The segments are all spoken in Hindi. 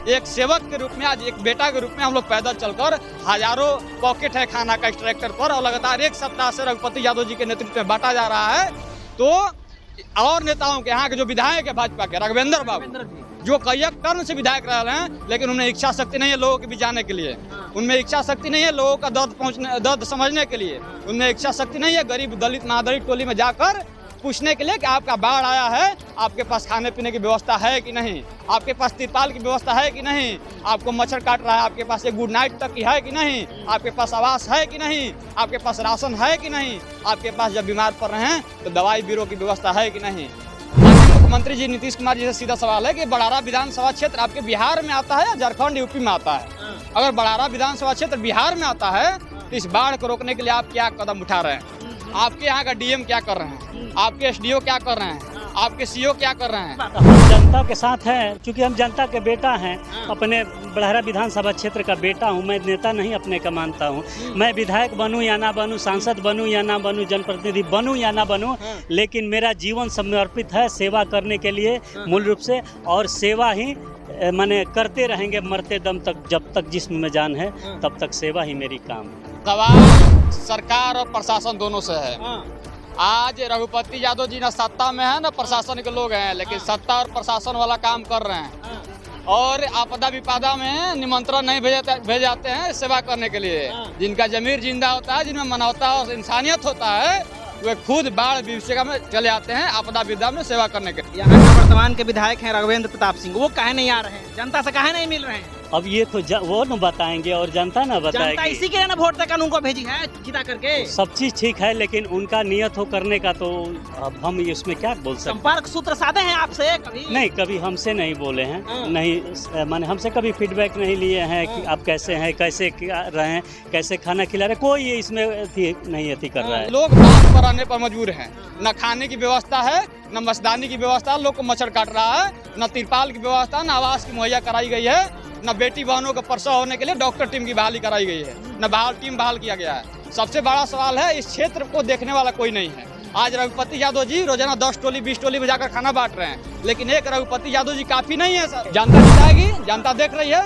एक सेवक के रूप में, आज एक बेटा के रूप में हम लोग पैदल चलकर हजारों पॉकेट है खाना का इस ट्रैक्टर पर, और लगातार एक सप्ताह से रघुपति यादव जी के नेतृत्व में बांटा जा रहा है। तो और नेताओं के, यहाँ के जो विधायक है भाजपा के, राघवेंद्र बाबू, जो कई कर्म से विधायक रहे हैं, लेकिन उन्हें इच्छा शक्ति नहीं है लोगों के बीच जाने के लिए। उनमें इच्छा शक्ति नहीं है लोगों का दर्द समझने के लिए। उनमें इच्छा शक्ति नहीं है गरीब दलित महादलित टोली में जाकर पूछने के लिए कि आपका बाढ़ आया है, आपके पास खाने पीने की व्यवस्था है कि नहीं, आपके पास तिरपाल की व्यवस्था है कि नहीं, आपको मच्छर काट रहा है, आपके पास एक गुड नाइट तक की है कि नहीं, आपके पास आवास है कि नहीं, आपके पास राशन है कि नहीं, आपके पास जब बीमार पड़ रहे हैं तो दवाई बीरो की व्यवस्था है कि नहीं। मुख्यमंत्री जी नीतीश कुमार जी से सीधा सवाल है कि बड़ारा विधानसभा क्षेत्र आपके बिहार में आता है या झारखंड यूपी में आता है? अगर बड़ारा विधानसभा क्षेत्र बिहार में आता है तो इस बाढ़ को रोकने के लिए आप क्या कदम उठा रहे हैं? आपके यहाँ का डीएम क्या कर रहे हैं? आपके एसडीओ क्या कर रहे हैं? आपके सीओ क्या कर रहे हैं? हम जनता के साथ हैं, क्योंकि हम जनता के बेटा हैं। अपने बड़हरा विधानसभा क्षेत्र का बेटा हूं। मैं नेता नहीं अपने का मानता हूं। मैं विधायक बनूं या ना बनूं, सांसद बनूं या ना बनूं, जनप्रतिनिधि बनूं या ना बनूं, लेकिन मेरा जीवन समर्पित है सेवा करने के लिए मूल रूप से, और सेवा ही माने करते रहेंगे मरते दम तक। जब तक जिस्म में जान है तब तक सेवा ही मेरी काम है। सवाल सरकार और प्रशासन दोनों से है। आज रघुपति यादव जी ना सत्ता में है ना प्रशासन के लोग हैं, लेकिन सत्ता और प्रशासन वाला काम कर रहे हैं, और आपदा विपदा में निमंत्रण नहीं भेजाते हैं सेवा करने के लिए। जिनका जमीर जिंदा होता है, जिनमें मानवता और इंसानियत होता है, वे खुद बाढ़ विभीषिका में चले आते हैं आपदा विपदा में सेवा करने के लिए। यहाँ के वर्तमान के विधायक हैं राघवेंद्र प्रताप सिंह, वो काहे नहीं आ रहे हैं? जनता से काहे नहीं मिल रहे हैं? अब ये तो वो न बताएंगे और जनता न बताएगी। जनता इसी के लिए ना वोट देकर उनको भेजी है जिता करके। सब चीज ठीक है, लेकिन उनका नियत हो करने का, तो अब हम इसमें क्या बोल सकते हैं? संपर्क सूत्र साधे हैं आपसे कभी? नहीं, कभी हमसे नहीं बोले हैं। नहीं, माने हमसे कभी फीडबैक नहीं लिए हैं कि आप कैसे हैं, कैसे रहे हैं, कैसे खाना खिला रहे। कोई ये इसमें नहीं कर रहा है। लोग बाढ़ पर आने पर मजबूर हैं। न खाने की व्यवस्था है, न मच्छरदानी की व्यवस्था, लोग को मच्छर काट रहा है, न तिरपाल की व्यवस्था, न आवास की मुहैया कराई गई है, न बेटी बहनों का प्रसव होने के लिए डॉक्टर टीम की बहाली कराई गई है, न टीम बहाल किया गया है। सबसे बड़ा सवाल है, इस क्षेत्र को देखने वाला कोई नहीं है। आज रघुपति यादव जी रोजाना 10 टोली 20 टोली में जाकर खाना बांट रहे हैं, लेकिन एक रघुपति यादव जी काफी नहीं है सर। जनता जिताएगी, जनता देख रही है,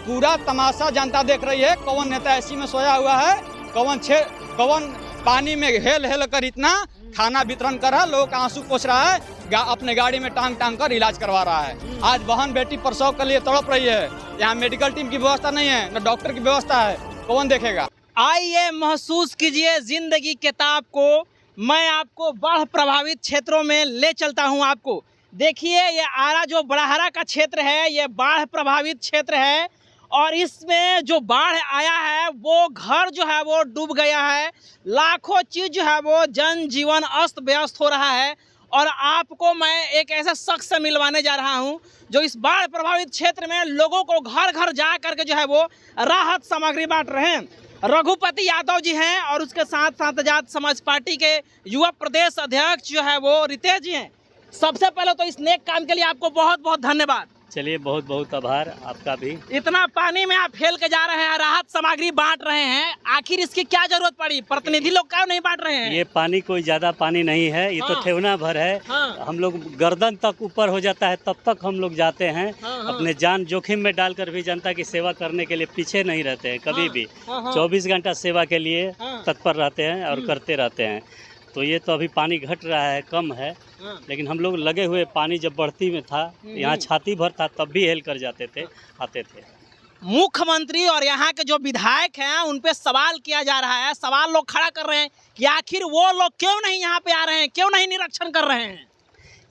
पूरा तमाशा जनता देख रही है। कौन नेता ऐसी में सोया हुआ है, कौन पानी में हेल कर इतना खाना वितरण कर रहा है, लोगों का आंसू पोंछ रहा है, अपने गाड़ी में टांग कर इलाज करवा रहा है। आज बहन बेटी प्रसव के लिए तड़प रही है, यहाँ मेडिकल टीम की व्यवस्था नहीं है, न डॉक्टर की व्यवस्था है, कौन देखेगा? आइए महसूस कीजिए जिंदगी के ताप को। मैं आपको बाढ़ प्रभावित क्षेत्रों में ले चलता हूँ। आपको देखिए, ये आरा जो बड़हरा का क्षेत्र है, ये बाढ़ प्रभावित क्षेत्र है, और इसमें जो बाढ़ आया है वो घर जो है वो डूब गया है। लाखों चीज जो है वो जनजीवन अस्त व्यस्त हो रहा है। और आपको मैं एक ऐसा शख्स से मिलवाने जा रहा हूं जो इस बाढ़ प्रभावित क्षेत्र में लोगों को घर घर जा करके जो है वो राहत सामग्री बांट रहे हैं। रघुपति यादव जी हैं, और उसके साथ साथ आजाद समाज पार्टी के युवा प्रदेश अध्यक्ष जो है वो रितेश जी हैं। सबसे पहले तो इस नेक काम के लिए आपको बहुत बहुत धन्यवाद। चलिए, बहुत बहुत आभार आपका भी। इतना पानी में आप फैल के जा रहे हैं, राहत सामग्री बांट रहे हैं, आखिर इसकी क्या जरूरत पड़ी? प्रतिनिधि लोग क्यों नहीं बांट रहे हैं? ये पानी कोई ज्यादा पानी नहीं है, ये तो ठेवना भर है। हम लोग गर्दन तक ऊपर हो जाता है तब तक हम लोग जाते हैं। अपने जान जोखिम में डालकर भी जनता की सेवा करने के लिए पीछे नहीं रहते हैं कभी भी। 24 घंटा सेवा के लिए तत्पर रहते हैं और करते रहते हैं। तो ये तो अभी पानी घट रहा है, कम है, लेकिन हम लोग लगे हुए, पानी जब बढ़ती में था, यहाँ छाती भर था, तब भी हेल कर जाते थे, आते थे। मुख्यमंत्री और यहाँ के जो विधायक हैं उन पे सवाल किया जा रहा है, सवाल लोग खड़ा कर रहे हैं कि आखिर वो लोग क्यों नहीं यहाँ पे आ रहे हैं, क्यों नहीं निरीक्षण कर रहे हैं?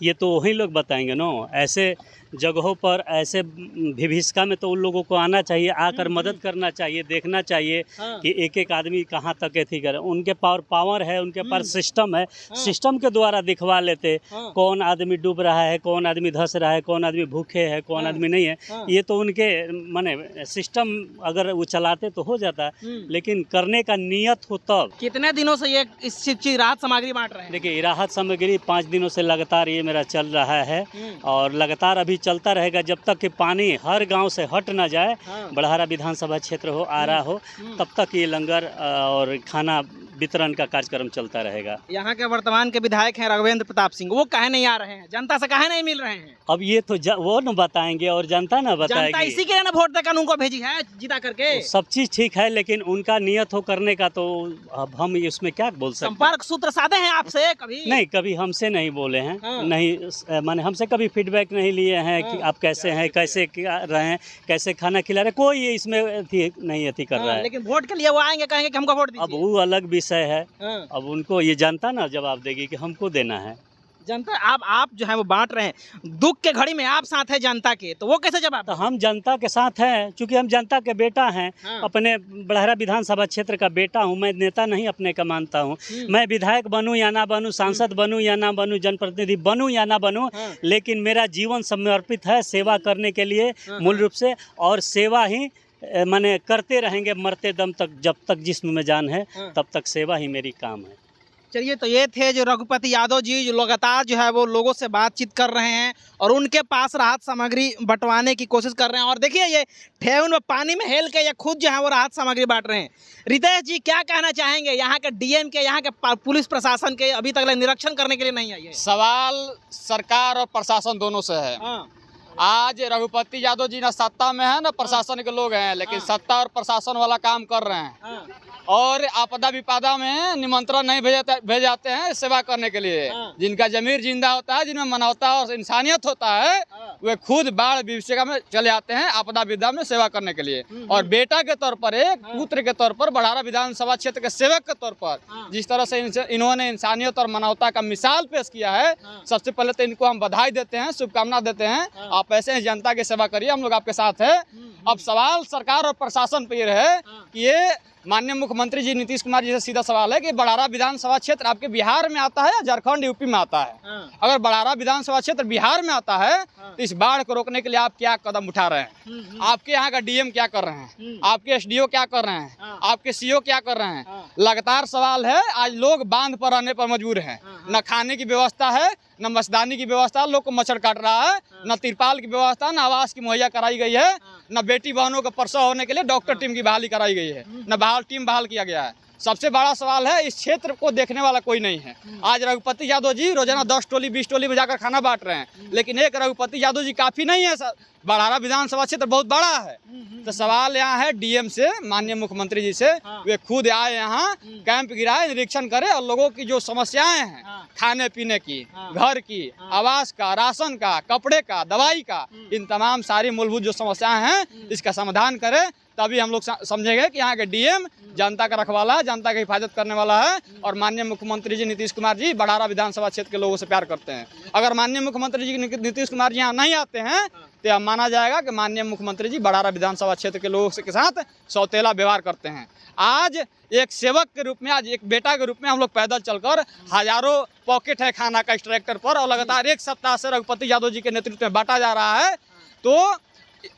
ये तो वही लोग बताएंगे ना। ऐसे जगहों पर, ऐसे विभीषिका में तो उन लोगों को आना चाहिए, आकर मदद करना चाहिए, देखना चाहिए कि एक एक आदमी कहाँ तक एथी करे। उनके पावर है, उनके पास सिस्टम है, सिस्टम के द्वारा दिखवा लेते कौन आदमी डूब रहा है, कौन आदमी धंस रहा है, कौन आदमी भूखे है, कौन आदमी नहीं है। ये तो उनके माने सिस्टम अगर वो चलाते तो हो जाता, लेकिन करने का नियत हो तब। कितने दिनों से ये इस चीज की राहत सामग्री बांट रहे हैं? देखिए, राहत सामग्री 5 दिनों से लगातार ये मेरा चल रहा है, और लगातार अभी चलता रहेगा जब तक कि पानी हर गांव से हट ना जाए। बड़हरा विधानसभा क्षेत्र हो, आरा हो, तब तक ये लंगर और खाना वितरण का कार्यक्रम चलता रहेगा। यहाँ के वर्तमान के विधायक हैं राघवेंद्र प्रताप सिंह, वो काहे नहीं आ रहे हैं, जनता से काहे नहीं मिल रहे हैं? अब ये तो वो न बताएंगे और जनता न जनता बताएगी। इसी के लिए ना वोट देकर उनको भेजी है जिता करके। सब चीज ठीक है, लेकिन उनका नियत हो करने का, तो अब हम इसमें क्या बोल सकते हैं? संपर्क सूत्र साधे हैं आपसे कभी? नहीं, कभी हमसे नहीं बोले हैं। हाँ। नहीं, माने हमसे कभी फीडबैक नहीं लिए हैं कि हाँ। आप कैसे हैं, कैसे क्या रहे हैं, कैसे खाना खिला रहे, कोई इसमें नहीं कर रहा है। लेकिन वोट के लिए वो आएंगे, कहेंगे कि हमको वोट अब दीजिए। वो अलग विषय है। हाँ। अब उनको ये जनता ना जवाब देगी कि हमको देना है। जनता आप जो है वो बांट रहे हैं, दुख के घड़ी में आप साथ है जनता के, तो वो कैसे जवाब? तो हम जनता के साथ हैं, चूंकि हम जनता के बेटा हैं। हाँ। अपने बड़हरा विधानसभा क्षेत्र का बेटा हूं। मैं नेता नहीं अपने का मानता हूं। मैं विधायक बनूं या ना बनूं, सांसद बनूं या ना बनूं, जनप्रतिनिधि बनूं या ना बनूं, हाँ। लेकिन मेरा जीवन समर्पित है सेवा करने के लिए मूल रूप से, और सेवा ही माने करते रहेंगे मरते दम तक। जब तक जिस्म में जान है तब तक सेवा ही मेरी काम है। चलिए, तो ये थे जो रघुपति यादव जी, जो लगातार जो है वो लोगों से बातचीत कर रहे हैं और उनके पास राहत सामग्री बंटवाने की कोशिश कर रहे हैं। और देखिए, ये ठेहुन में पानी में हेल के ये खुद जो है वो राहत सामग्री बांट रहे हैं। रितेश जी, क्या कहना चाहेंगे? यहाँ के डीएम के, यहाँ के पुलिस प्रशासन के अभी तक निरीक्षण करने के लिए नहीं आई है। सवाल सरकार और प्रशासन दोनों से है। आज रघुपति यादव जी ना सत्ता में है ना प्रशासन के लोग हैं, लेकिन सत्ता और प्रशासन वाला काम कर रहे हैं। और आपदा विपदा में निमंत्रण नहीं भेजाते हैं सेवा करने के लिए। जिनका जमीर जिंदा होता है, जिनमें मानवता और इंसानियत होता है, वे खुद बाढ़ विभीषिका में चले आते हैं आपदा विपदा में सेवा करने के लिए। और बेटा के तौर पर, एक पुत्र के तौर पर, बड़हरा विधानसभा क्षेत्र के सेवक के तौर पर जिस तरह से इन्होंने इंसानियत और मानवता का मिसाल पेश किया है, सबसे पहले तो इनको हम बधाई देते हैं, शुभकामना देते हैं। आप ऐसे ही जनता की सेवा करिए, हम लोग आपके साथ है। अब सवाल सरकार और प्रशासन पे ये है कि ये माननीय मुख्यमंत्री जी नीतीश कुमार जी से सीधा सवाल है कि बड़हरा विधानसभा क्षेत्र आपके बिहार में आता है या झारखंड यूपी में आता है? अगर बड़हरा विधानसभा क्षेत्र बिहार में आता है तो इस बाढ़ को रोकने के लिए आप क्या कदम उठा रहे हैं? आपके यहाँ का डीएम क्या कर रहे हैं? आपके एसडीओ क्या कर रहे हैं? आपके सीओ क्या कर रहे हैं? लगातार सवाल है। आज लोग बांध पर रहने पर मजबूर हैं। न खाने की व्यवस्था है, न मच्छरदानी की व्यवस्था, लोग को मच्छर काट रहा है, न तिरपाल की व्यवस्था, न आवास की मुहैया कराई गई है, न बेटी बहनों का प्रसव होने के लिए डॉक्टर टीम की बहाली कराई गई है, न टीम बहाल किया गया है। सबसे बड़ा सवाल है, इस क्षेत्र को देखने वाला कोई नहीं है। आज रघुपति यादव जी रोजाना 10 टोली 20 टोली में जाकर खाना बांट रहे हैं, लेकिन एक रघुपति यादव जी काफी नहीं है। बड़हरा विधानसभा क्षेत्र बहुत बड़ा है। तो सवाल यहाँ है डीएम से, माननीय मुख्यमंत्री जी से, वे खुद आए यहाँ, कैंप गिराए, निरीक्षण करे और लोगों की जो समस्याएं हैं, खाने पीने की, घर की, आवास का, राशन का, कपड़े का, दवाई का, इन तमाम सारी मूलभूत जो समस्याएं हैं, इसका समाधान करे। तभी हम लोग समझेंगे कि यहाँ के डीएम जनता का रखवाला है, जनता की हिफाजत करने वाला है। और माननीय मुख्यमंत्री जी नीतीश कुमार जी बड़हरा विधानसभा क्षेत्र के लोगों से प्यार करते हैं। अगर माननीय मुख्यमंत्री जी नीतीश कुमार जी यहाँ नहीं आते हैं तो यह माना जाएगा कि माननीय मुख्यमंत्री जी बड़हरा विधानसभा क्षेत्र के लोगों के साथ सौतेला व्यवहार करते हैं। आज एक सेवक के रूप में, आज एक बेटा के रूप में हम लोग पैदल चलकर हजारों पॉकेट है खाना का इस ट्रैक्टर पर, और लगातार एक सप्ताह से रघुपति यादव जी के नेतृत्व में बांटा जा रहा है। तो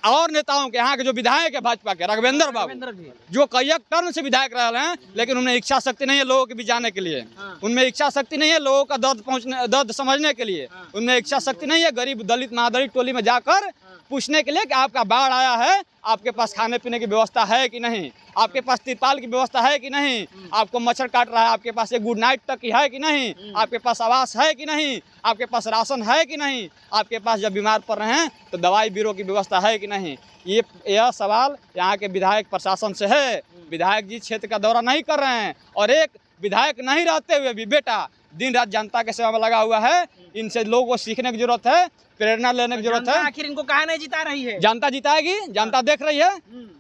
और नेताओं के, यहाँ के जो विधायक है भाजपा के, राघवेंद्र बाबू, जो कई टर्म से विधायक रहे हैं, लेकिन उन्हें इच्छा शक्ति नहीं है लोगों के बीच जाने के लिए। उनमें इच्छा शक्ति नहीं है लोगों का दर्द समझने के लिए। उनमें इच्छा शक्ति नहीं है गरीब दलित महादलित टोली में जाकर पूछने के लिए कि आपका बाढ़ आया है, आपके पास खाने पीने की व्यवस्था है कि नहीं, आपके पास तिरपाल की व्यवस्था है कि नहीं, आपको मच्छर काट रहा है, आपके पास एक गुड नाइट तक की है कि नहीं, आपके पास आवास है कि नहीं, आपके पास राशन है कि नहीं, आपके पास जब बीमार पड़ रहे हैं तो दवाई बीरो की व्यवस्था है कि नहीं। यह सवाल यहाँ के विधायक प्रशासन से है। विधायक जी क्षेत्र का दौरा नहीं कर रहे हैं, और एक विधायक नहीं रहते हुए भी बेटा दिन रात जनता के सेवा में लगा हुआ है। इनसे लोगों को सीखने की जरूरत है, प्रेरणा लेने की जरूरत है। आखिर इनको काहे नहीं जिता रही है? जनता जिताएगी, जनता देख रही है,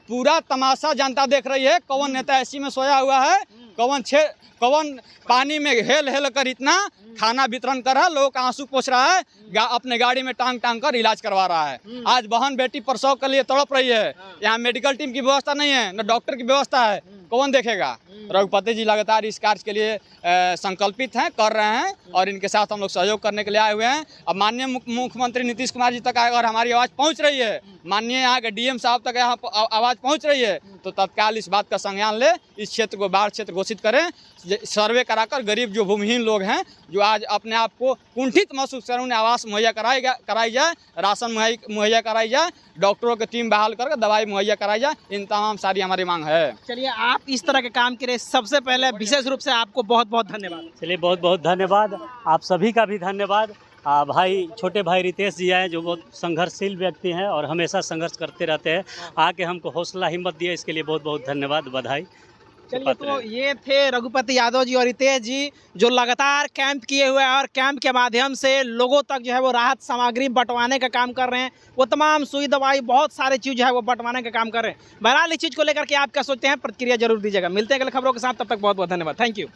पूरा तमाशा जनता देख रही है। कौन नेता ऐसी में सोया हुआ है, कौन पानी में हेल कर इतना खाना वितरण कर रहा है, लोगों का आंसू पोंछ रहा है, अपने गाड़ी में टांग कर इलाज करवा रहा है। आज बहन बेटी प्रसव के लिए तड़प रही है, यहाँ मेडिकल टीम की व्यवस्था नहीं है, न डॉक्टर की व्यवस्था है, कौन देखेगा? रघुपति जी लगातार इस कार्य के लिए संकल्पित हैं, कर रहे हैं, और इनके साथ हम लोग सहयोग करने के लिए आए हुए हैं। अब माननीय मुख्यमंत्री नीतीश कुमार जी तक अगर हमारी आवाज़ पहुंच रही है, माननीय यहाँ के डीएम साहब तक यहाँ आवाज़ पहुँच रही है तो तत्काल इस बात का संज्ञान ले, इस क्षेत्र को बाढ़ क्षेत्र घोषित करें, सर्वे कराकर गरीब जो भूमिहीन लोग हैं जो आज अपने आप को कुंठित महसूस कर रहे हैं उन्हें आवास मुहैया कराई जाए, राशन मुहैया कराई जाए, डॉक्टरों की टीम बहाल करके दवाई मुहैया कराई जाए। इन तमाम सारी हमारी मांग है। चलिए, आप इस तरह के काम के लिए सबसे पहले विशेष रूप से आपको बहुत बहुत धन्यवाद। चलिए, बहुत बहुत धन्यवाद, आप सभी का भी धन्यवाद। भाई छोटे भाई रितेश जी आए जो बहुत संघर्षशील व्यक्ति हैं और हमेशा संघर्ष करते रहते हैं, आके हमको हौसला हिम्मत दिया, इसके लिए बहुत बहुत धन्यवाद, बधाई। चलिए, तो ये थे रघुपति यादव जी और रितेश जी जो लगातार कैंप किए हुए हैं और कैंप के माध्यम से लोगों तक जो है वो राहत सामग्री बंटवाने का काम कर रहे हैं। वो तमाम सुई दवाई बहुत सारे चीज़ जो है वो बंटवाने का काम कर रहे हैं। बहरहाल इस चीज़ को लेकर के आप क्या सोचते हैं, प्रतिक्रिया जरूर दीजिएगा। मिलते हैं अगले खबरों के साथ, तब तक बहुत बहुत धन्यवाद। Thank you.